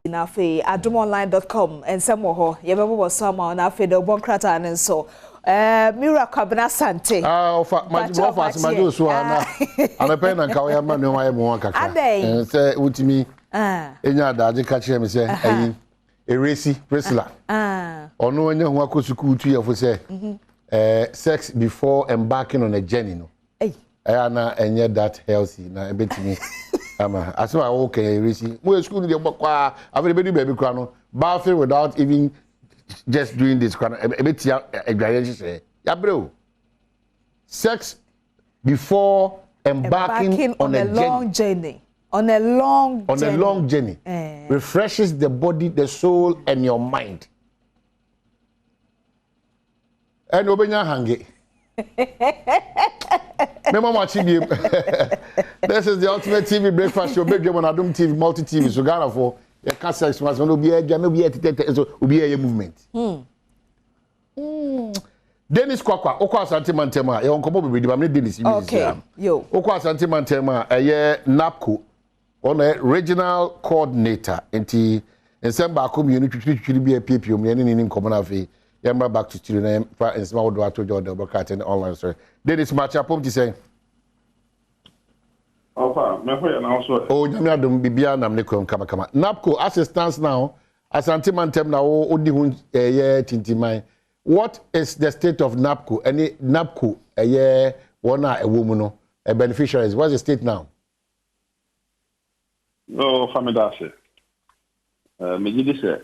na fe adomonline.com and some ho yebebo some na fe the bon krata and so Mira Kwabena Sante ofa majo so na amepe na nka we ma ne wa mo kakra say utimi enya adaje ka kire me say ayi eresi Priscilla ono anya ho akosuku utu yefo say sex before embarking on a journey no na enye that healthy na ebetimi ama aso a wo kan eresi mo school dey gbakwa avere be kra no bathing without even just doing this kind of ebetia egwaye say ya bro sex before embarking on a long journey on a long journey refreshes the body, the soul and your mind and obenya hange me mama chibi this is the ultimate TV breakfast show bedroom on Adom TV multi TV so Ghana for your can sex was no be edwa no be etete so obi a movement Dennis Kwakwa okwa asante mantema e onkobo bebedi ba me Dennis okay yo okwa asante mantema eye NAPCO on a regional coordinator enti ensemba akomienu twitwitwiri bi apiepio me ne nkomo na fe yamba back to studio na fa ensema wodo atojo de broadcast and online sorry Dennis matcha pom ti say Opa, me for na also. Oh, nyame adom bibia nam ne krom kama. NAPCO assistance now, asante mantem na wo odi hu ye tintiman. What is the state of NAPCO? Any NAPCO ye wona ewo mu no, beneficiaries. What's the state now? Oh, famidase. Me gidi se.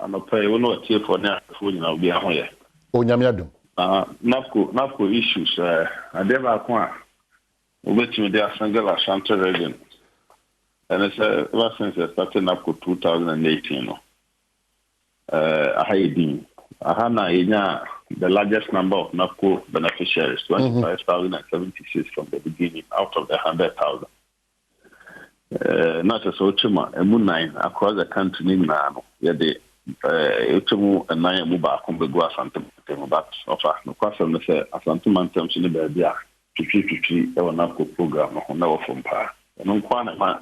Anopa wo no tie for na fo nyina obi ahụ ye. Oh, nyame adom. NAPCO issues adeba kwa which with the single Ashanti region. And it's ever since I started up to 2018. The largest number of NAPCO beneficiaries, 25,076 from the beginning, out of the 100,000. Not as Ochima, a moon 9 across the country in Nano. Yeah, the Uchimu and Naya Muba Kumbegua Santum, but offer no question, Asante Mantem in the Berbia. 50 ever NAPCO program no from pa no kwana ma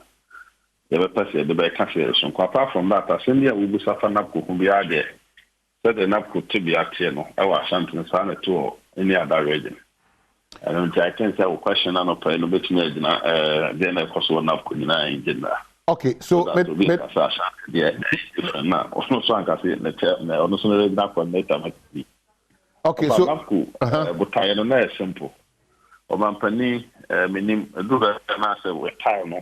e be pass e be ka se so apart from that assembly we be suffer NAPCO ko be ade said the NAPCO to be active no e wa something so na to any other region and I can say a question no pa no betumi agina then e koso NAPCO ni na engine okay so yeah na also so anka say na ono so na NAPCO meta okay so NAPCO but I know na simple Omampani minim duga na se we time no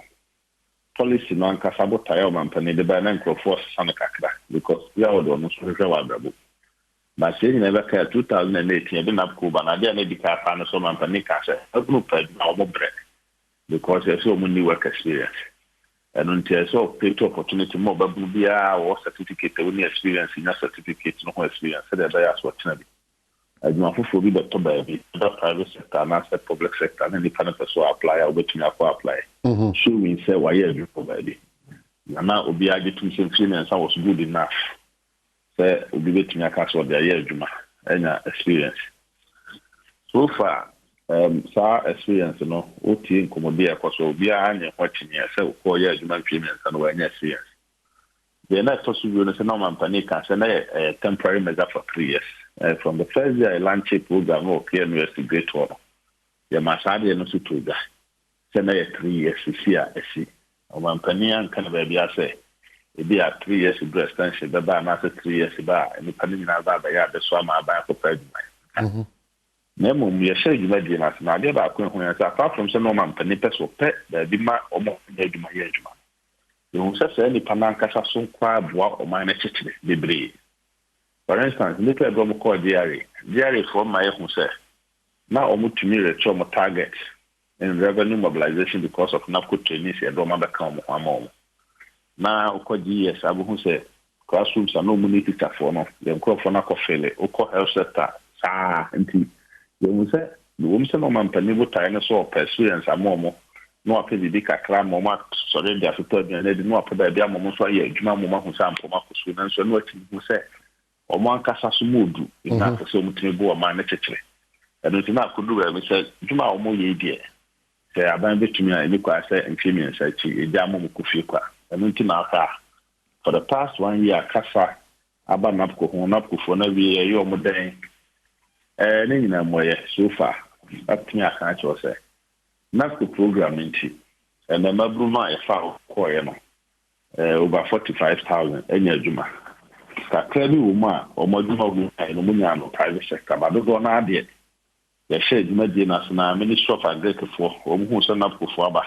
policy no anka sabotage omampani de ba na force sana kakra because we are do no so hwe wa brabo ba se ni na ka 2018 e be na ko ba na dia na dika fa no so omampani ka se no pa na o break because e so many work experience and until so pay to opportunity mo ba bu bia or certificate we experience na certificate no experience so that ya so tina bi adwuma fofo bi beto ba bi the private sector na the public sector and the kind of person apply or between apply so we say why you for ba bi na obi age to say experience was good enough say obi between aka so there adwuma enya experience so far sa experience no o tie nkomodi akoso obi anya kwatini say ko ye adwuma experience and we enya experience the next possible is no man panic can say a temporary measure for 3 years. From the first year I launched a program of University Great One. The Masadi and Sutuga. Say 3 years to see a see. Man panic can be say it be a 3 years breast extension, the bar master 3 years bar, and the panina by the swammer by for president. Nemo, we are showing you Medina, now they are going apart from some man panic or pet, the Dima or more than my age. You say any panankasa so kwa boa o man chichire bebre for instance little Adom call diary for my who say na omutumi reach my target in revenue mobilization because of NAPCO trainees e Adom abeka mo amom na ukoji yes abu who say classrooms are no money teacher for no dem call for na kofele uko health sector sa nti you say no man pani bo time so experience amomo no apedi di kakra moma sori dia fito dia ne di no apeda bia momo so aye adwuma moma hu sampo makoso na so no ati hu se omo ankasa so modu ina ko so mutine bo ma na chechire eno ti na kodu ba mi se dwuma omo ye die se aban betumi a ni kwa se ntimi nsa chi eja momo ko fie kwa eno ti na aka for the past 1 year kasa aba napko for na we ye mo den ne nyina moye so far atimi aka cho say napko program nti and the mabruma e fa ko ye no over 45,000 enya adwuma kakra bi wo ma o modwuma wo no munya no private sector ba do na ade ye share adwuma die na so na Ministry of Agriculture o mu hu so napko fo aba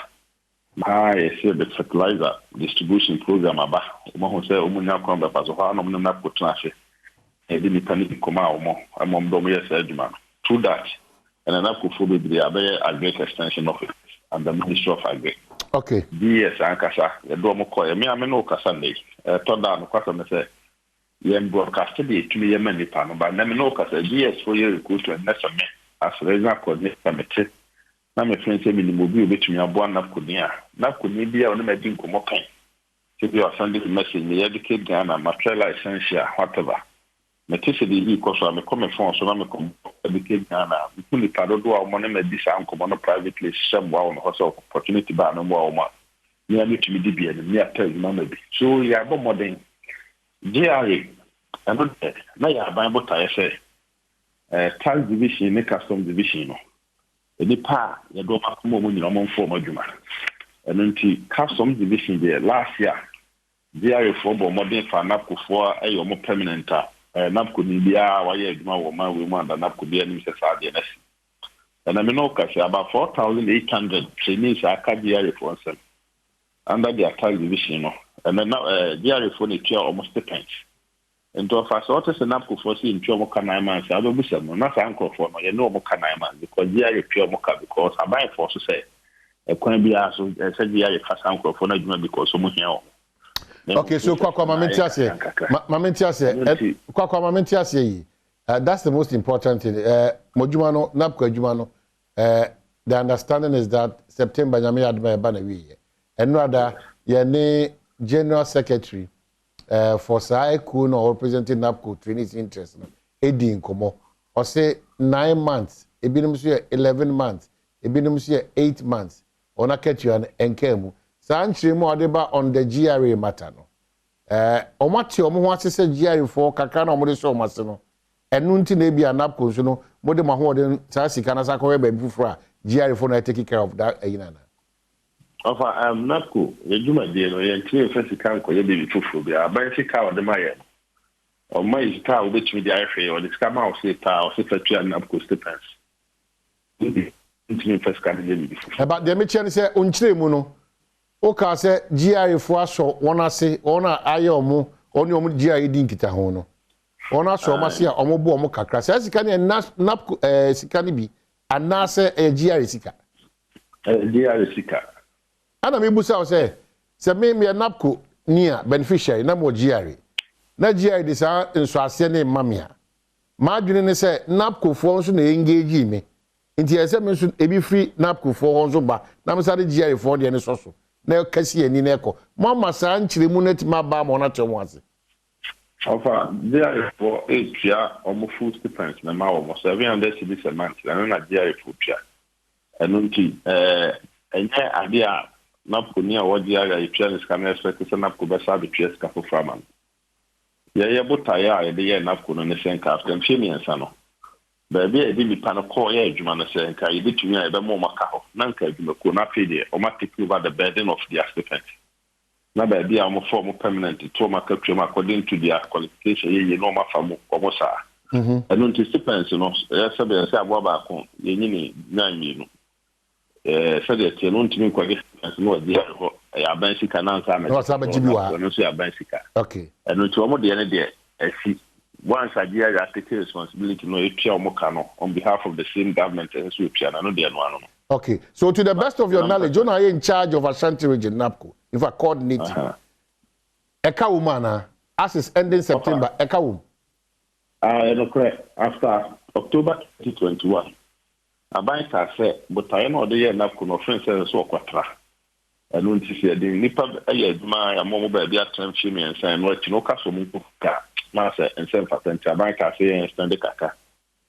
I see the fertilizer distribution program aba mo ho say omunya kwa ba paso ha no na kotna hye e di mechanic koma omo amom do mo yes adwuma through that and an akufo be the agri extension office and the Ministry of Agri. Okay. Yes, ankasa ye do mo koye me ame no kasa nei to da no kwasa me say ye broadcast dey tumi ye mani pa no ba na me no kasa yes for your recruit and na me as regional coordinator me na me friend say me ni mobi obetumi abo na koni bia o na me din komo kan say you are sending message me educate Ghana material essential whatever me tese dey e koso me come phone so na me come educate Ghana me pado do a mo na me di sa nkomo no privately shebwa on hoso opportunity ba no mo ma me ani tumi di bia me atel mama bi so ya bo modern GRA and na ya ban bota say tax division ne custom division no any pa ya do ma ko mo nyina mo mfo madwuma enunti custom division there last year there for bo modern for napko for ayo mo permanent napko ni bia wa ye adwuma wo ma we mo anda napko bia ni se sa de na si na me no ka say about 4,800 trainees aka there for some under the tax division no and now there for the chair almost stipends into of us what is an napko for see in chomo kanai man say ado busa no na sa anko for no ye no mo kanai man because there you pure mo ka because I buy for so say e kwan bia so say there you fast anko for na djuma because so mo hia. Okay, so kwa mamentiase yi that's the most important thing modjuma no napko adjuma no the understanding is that September nyame adma ba na wi and rather ye ne general secretary for Saiku no representing NAPCO trainees interest no edi nkomo o say 9 months ebinum so 11 months ebinum so 8 months ona ketu an enkemu sanchire mu odeba on the GRA matter no omati omo ho asese GRA for kakra na omode so omase no enu nti na ebia NAPCO so no mode maho de sa sika na sakọ ba bifura GRA for na take care of that ayinana. Ofa napko yejuma die no ye ntie fesi kan ko ye bi fufu bi aban sika o de maye o mai sika o betumi di ahwe o de sika ma o se pa o se fatua napko stipends ntie fesi kan de bi fufu about the mechen say onchire mu no o ka say GRA fo aso wona se wona aye omo oni omo GRA di nkita ho no wona so omo se a omo bo omo kakra say sika ne napko sika ne bi anase GRA sika GRA sika ana me busa say me napko nia beneficiary na mo GRA na GRA de sa nso ase ne mamia ma adwene ne say napko fo nso na engage me nti ese me nso ebi free napko fo nso ba na me sa de GRA fo de ne soso na kasi ani na eko mama sa nchire mu na tima ba mo na temo ase ofa GRA fo etia omo food stipends na ma omo 700 cedis a month na GRA fo pia enunti enye adia napko ni a wodi aga ipia scan expect say napko be sa be pia ska for farmer ye bota ya e de ye napko no ne senka after mfemi ensa no ba bia e di mi pa no call ye adwuma no senka ye bitumi a e be mo maka ho na nka adwuma ko na pay de o ma take over the burden of the stipend na ba bia mo form permanent to maka twem according to their qualification ye no ma famu ko mo sa eno nti stipends no ye se be se abo ba ko ye nyini na nyi no so the tenu ntimi kwage no di ho ya ban sika na nsa ma. No sa ba jibiwa. No so ya ban sika. Okay. No to omo de ne de asi once idea ya take responsibility no epia omo ka no on behalf of the same government and so epia no de no. Okay. So to the best of your knowledge, you are in charge of Ashanti region NAPCO. In fact, coordinating. Eka woman as is ending September. Eka woman. No correct. After October 2021. Aban ka say but I know the year NAPCO no friends so kwatra. Enu nti se de nipa aye aduma ya mo ba bia transfer me and say no no ka so mu ka na say ensem patent aban ka say stand kaka.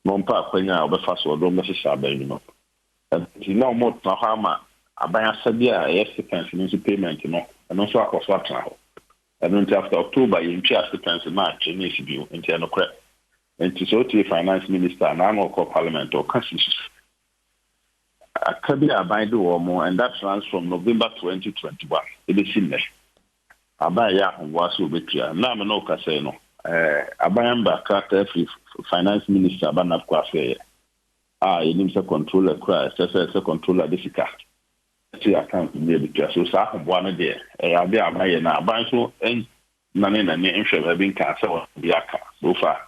No mpa kwanya obefa so do me hye aban no. Nti na mo ta ha ma aban asabi a yes payment no eno so akoso atra ho. And until after October, you just depends on March, and yes, you into no crap. And to so to finance minister, and I'm call parliament or constitution. I could be a bind or more, and that runs from November 2021. It is in there. I buy ya was will be clear. Now, no casino. I buy him back at every finance minister, but not quite. You need to control a cry, a controller difficult. See, I can't be able to. So, I'm one day. I'll be a buyer now. Buy so, and none in the interest have been cancelled. So far,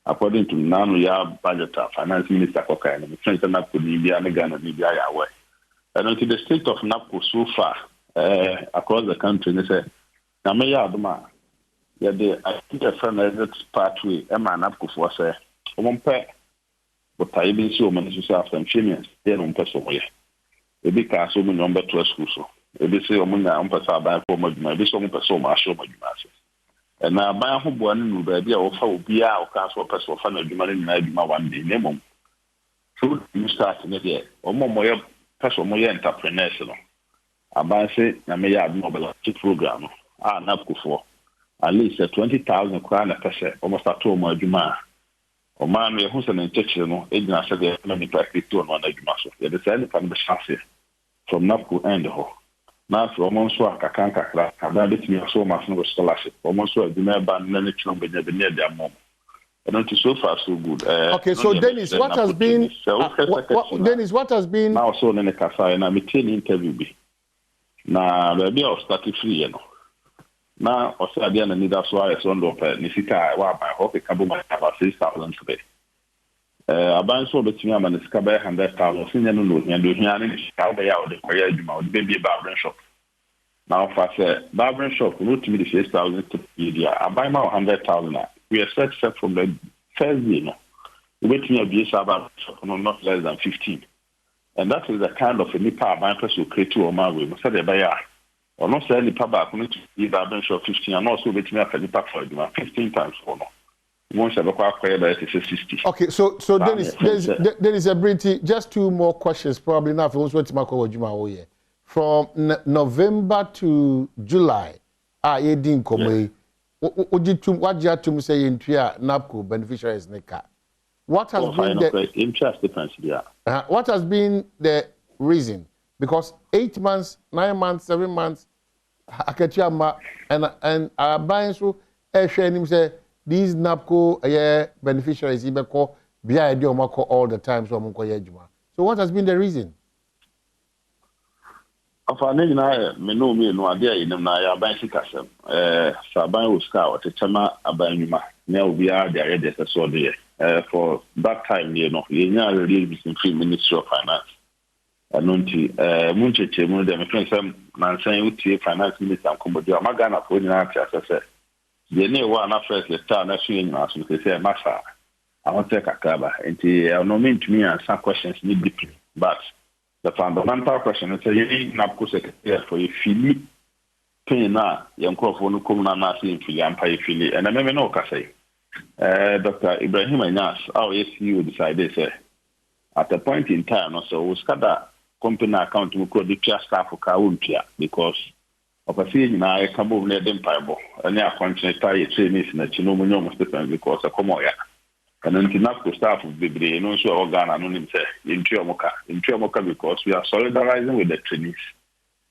according to now, we have budget finance minister, and the friends are not to be a Ghana, be away. And until the state of NAPCO so far, across the country, they say, now, may I admire. Yeah, I think a friend that pathway, a man NAPCO for say, one pair. But I been so many after and champions, they don't pass away. A big castle, number 2 schools. If they say, oh, I'm passing by for my bishop, so much, show my masses. And now, by whom one will be offer be our castle, pass for fun of money, one day, minimum. So you start in the day, or more pass or more entrepreneurs. I buy say, I may have mobile program. Not for at least 20,000 crown a person, almost a 2 more Juma. Or man, we have an intention, agent said the many practice to one of muscle. They decided from the chassis from Napco and the whole. Now, for almost work, I can't crack. I've done it me so much no scholarship. Almost work, the mayor ban many children near their mom. And until so far, so good. Okay, so Dennis, what has been. Dennis, what has been. Now, so in the casa, and I'm a interview. Now, the idea of starting free, Now, also, I didn't need that's why I saw Nisika. I hope it can be about 6,000 today. I buy so the team and the Scaber 100,000. Senior no, and do here in the out the career, baby barbering shop. Now, if I say barbering shop, root to me the 6,000 to media. I buy my 100,000. We are set from the first year. No, wait me a BS about not less than 15. And that is the kind of a nipa buying person who create 2 or more. We must say the buyer. Or not say any papa coming to give a bench of 15 and also wait me after the pack for 15 times for no. Once I acquire by 60. Okay, so Dennis, there is a Brinty, just 2 more questions, probably now for what's Mako Juma here. From November to July, Edin Komei, what you have to say in Tria NAPCO beneficiaries Neka? What has been the interest depends, yeah. What has been the reason? Because 8 months, 9 months, 7 months, Aketiama and our buying so him say these NAPCO beneficiaries Ibeko BID Omako all the time so So what has been the reason? Afane na me no idea in na ya ban sikasem saban uska o tetema abanuma na obi a dey ready so there for that time you know release in free Ministry of Finance. Anunti muncheche mu de me friend sam nansan utie finance minister Kombodi amagana for nyina tia se de ne wa na first letter na so nyina so say masa I want to kakaba enti no mean to me answer questions need deeply but the fundamental question is you need NAPCO secretary for a fili pain na yankofo no kom na say fili ampa fili and I me no ka say Dr. Ibrahim Anyas our SEO decided say at a point in time also we scada company account we could declare staff ka untia because of a thing na I come over there dem paibo and ya continue tie trainees na chino munyo mo step because a come ya and then NAPCO staff will be no so organ and no say into omoka because we are solidarizing with the trainees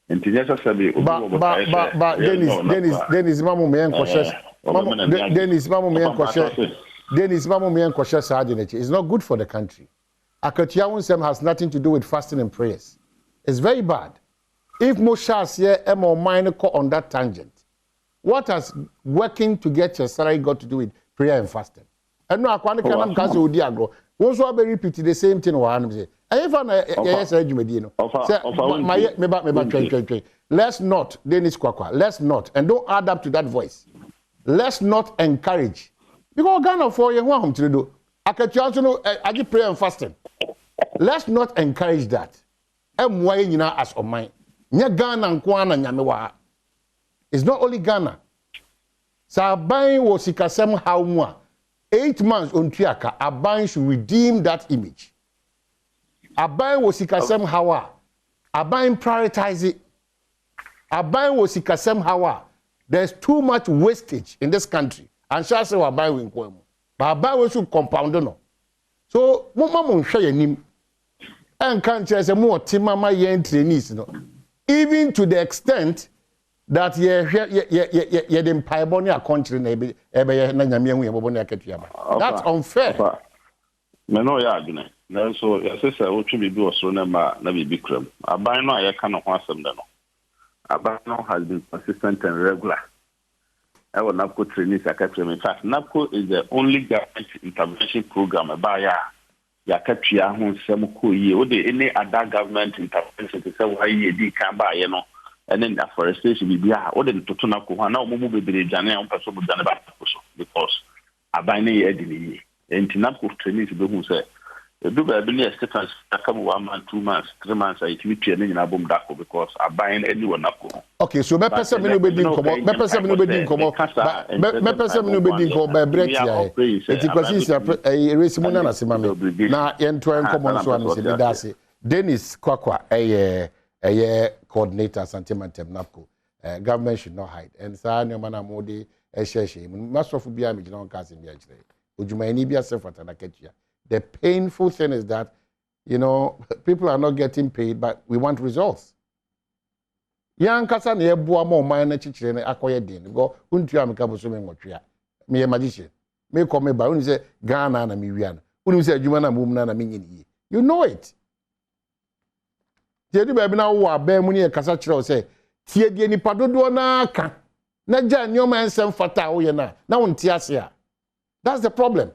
and just said but Dennis mamu me enkwose Dennis mamu me enkwose sadinity is not good for the country. Akatiawunsem has nothing to do with fasting and prayers. It's very bad. If Moshas here or mine on that tangent, what has working to get your salary got to do with prayer and fasting? And no, I can't cancel Diagro. Once I repeat the same thing, let's not, Dennis Kwakwa, let's not, and don't add up to that voice. Let's not encourage. Because Ghana for you, what to do? I give prayer and fasting. Let's not encourage that. As of mine. It's not only Ghana. Sabain was sikasem how more. 8 months on Triaka, Abain should redeem that image. Abain was sikasem hawa. Abain prioritize it. Abain was sikasem hawa. there's too much wastage in this country. And shall say we're buying with but buy we should compound no. So mama share your name. And can't say more timama yen trainees no. Even to the extent that ye dem paiboni a country na ebe na nyame hu ye boboni akatua ba. That's unfair. Me no ya adwene. Na so ya say wo twi bi osoro na ma na bi kram. Aban no aye ka no ho asem de no. Aban no has been consistent and regular. I will NAPCO trainees akatua. In fact, NAPCO is the only government intervention program about ya katua ho nsem ko yi. O de any other government intervention to say why ye di kan ba ye no. And then afforestation will be all the totuna ko na omumu bebere jane on person bu jane ba so because aban na ye edini and NAPCO trainees be hu say do ba bi na Stephens come 1 month 2 months 3 months I twi tue na bom dako because aban anyone NAPCO. Okay, so me person me no be din komo me person me no be din komo me person me no be din komo ba break ya eti kwasi eresi mu na sema me na ye nto en komo so am se dase Dennis Kwakwa coordinator Santimantem NAPCO. Government should not hide. And sa nyoma na mode ehye masofu bia me gina on case bia kire. Ojumani bia self atanaketia. The painful thing is that people are not getting paid but we want results. Yan kasa na eboa ma oman na chichire na akoye din. Go untua me kaboso me nwotwea. Me magician. Me come ba unu say Ghana na me wian. Unu say adwuma na mum na me nyini. You know it. Tie di ba bi na wo aba mu ne e kasa kire o say tie die nipa dodo na aka na ja nyoma ensem fata wo ye na wonte ase a. That's the problem.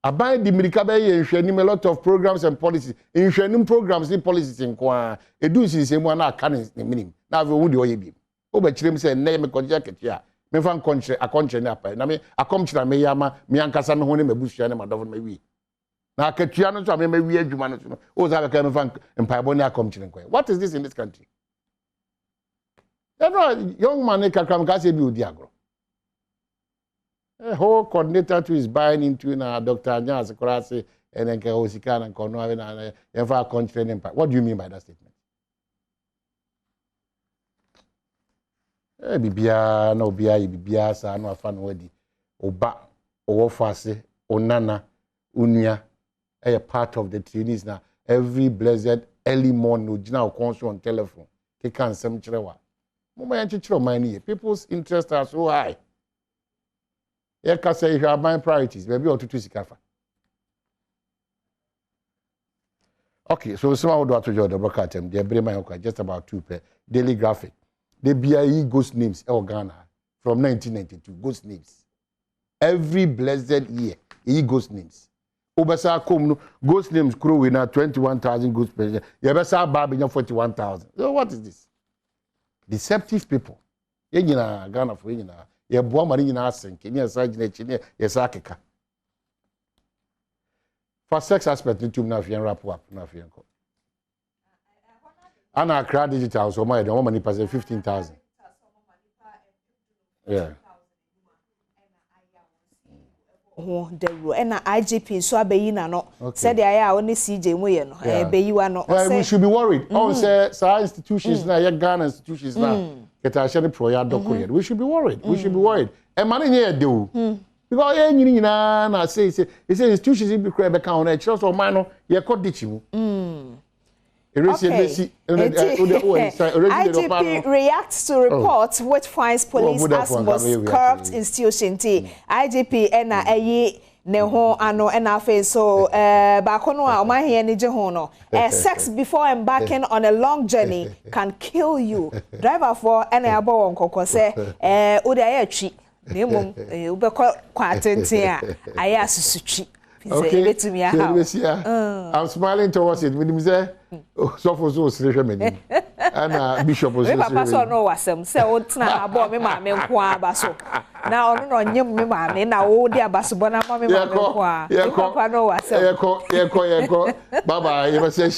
Abai di mirika be ye nhwanim a lot of programs and policies. Nhwanim programs and policies nkwa edu sinsemu na aka ne minim. Na ave wo de oye bi. Wo ba kirem say na me konje aketia. Me fa akonche ne apa. Na me akomchira me yama me ankasa me ho ne mabusua ne madofo me wi. Na aketua no so me wi adwuma no so. O za be ka me fa mpaebo ne akomchire nkwa. What is this in this country? Young man kakram ka say bi odi agro. A whole coordinator to is buying into Dr. Anyas Korase and then Osika and Kono and ever country empire. What do you mean by that statement? Bibia no bibia sa no afa no wadi. Oba owofase onana unia a part of the trainees now. Every blessed early morning ojina okonso on telephone. Ke kan sem kirewa. Mama yanchi kire mani people's interests are so high. You can say if you are buying priorities, maybe or to sikafa. Okay, so someone would to the broadcast they bring my just about 2 per daily graphic. The BIE ghost names Ghana from 1992 ghost names. Every blessed year, ghost names. Obasa come ghost names crew winner 21,000 ghost per. Yabasa Babinya 41,000. So what is this? Deceptive people. Yena Ghana for yena. Ye boa mari nyina asenke ni asa gina chi ni ye sa keka for sex aspect ni tum na fian wrap up na fian ko ana Accra digital so my don money pass 15,000 yeah and IGP so abeyi na no said the aya oni CJ mu ye no abeyi wa no we should be worried on say institutions na ye Ghana institutions na we should be worried. We should be worried. And money here do. Because you na say institutions be crab account e so man ye ko dichimu. IGP reacts to reports which finds police as most corrupt institution. IGP na ayi ne ho ano na fe so ba kono a o here ni je ho no sex before embarking on a long journey can kill you. Driver for na abo won kokko se o de aye atwi na mum o be kwa tenten a aye asusutwi. Okay, I'm smiling towards it. When you say, so for so serious, and Bishop was no wasem. Say, what's now about me, mammy, basso. Now, no, nyum me, mammy, now, oh, dear Bassabona, mammy, no wasem. Bye bye, you must say,